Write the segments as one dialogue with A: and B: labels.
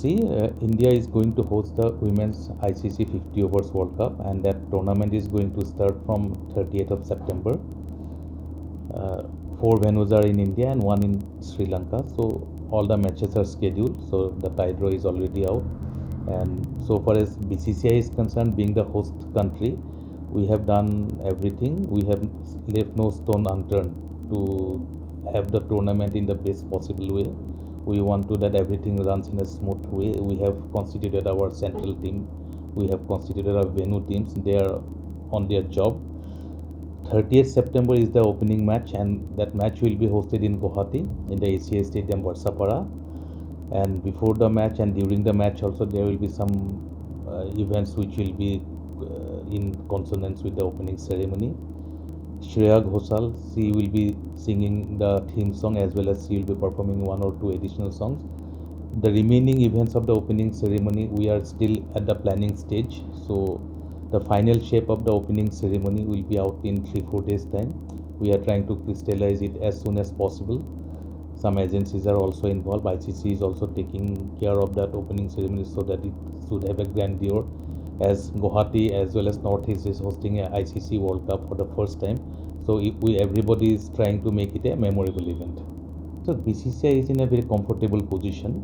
A: see, India is going to host the Women's ICC 50 Overs World Cup, and that tournament is going to start from 30th of September. 4 venues are in India and 1 in Sri Lanka. So all the matches are scheduled. So the tie draw is already out. And so far as BCCI is concerned, being the host country, we have done everything. We have left no stone unturned to have the tournament in the best possible way. We want to that everything runs in a smooth way. We have constituted our central team. We have constituted our venue teams. They are on their job. 30th September is the opening match, and that match will be hosted in Guwahati in the ACA Stadium, Barsapara. And before the match and during the match also there will be some events which will be in consonance with the opening ceremony. Shreya Ghoshal, she will be singing the theme song as well as she will be performing 1 or 2 additional songs. The remaining events of the opening ceremony, we are still at the planning stage. So the final shape of the opening ceremony will be out in 3-4 days time. We are trying to crystallize it as soon as possible. Some agencies are also involved. ICC is also taking care of that opening ceremony so that it should have a grandeur, as Guwahati as well as Northeast is hosting a ICC World Cup for the first time. So everybody is trying to make it a memorable event. So BCCI is in a very comfortable position.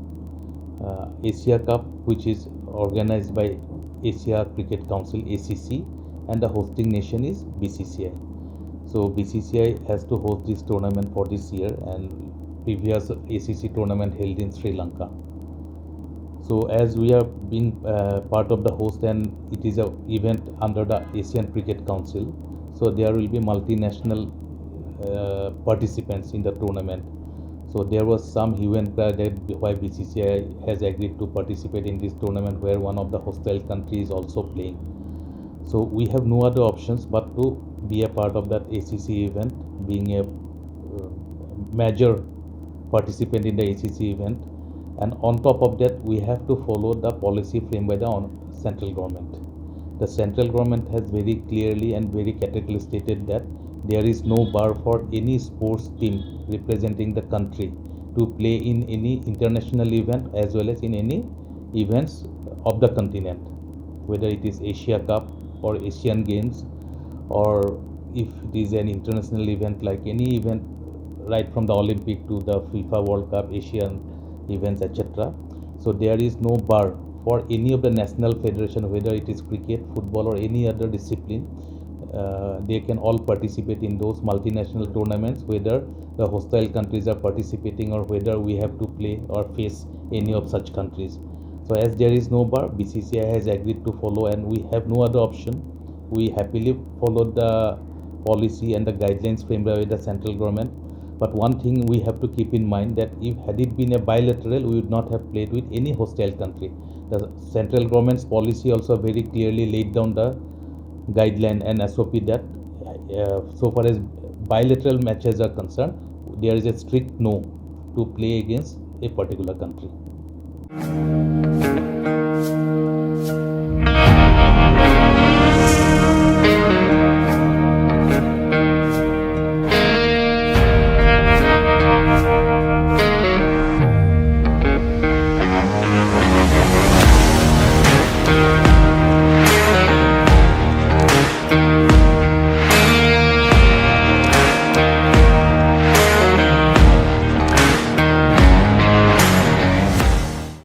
A: Asia Cup, which is organized by Asia Cricket Council ACC, and the hosting nation is BCCI. So BCCI has to host this tournament for this year, and previous ACC tournament held in Sri Lanka. So as we are being part of the host, and it is an event under the Asian Cricket Council, so there will be multinational participants in the tournament. So there was some hue and cry that why BCCI has agreed to participate in this tournament where one of the hostile countries is also playing. So we have no other options but to be a part of that ACC event, being a major participant in the ACC event. And on top of that, we have to follow the policy framed by the central government. The central government has very clearly and very categorically stated that there is no bar for any sports team representing the country to play in any international event as well as in any events of the continent, whether it is Asia Cup or Asian Games, or if it is an international event like any event right from the Olympic to the FIFA World Cup, Asian events, etc. So there is no bar for any of the national federation, whether it is cricket, football or any other discipline. They can all participate in those multinational tournaments, whether the hostile countries are participating or whether we have to play or face any of such countries. So as there is no bar, BCCI has agreed to follow, and we have no other option. We happily followed the policy and the guidelines framed by the central government. But one thing we have to keep in mind that if had it been a bilateral, we would not have played with any hostile country. The central government's policy also very clearly laid down the guideline and SOP that so far as bilateral matches are concerned, there is a strict no to play against a particular country.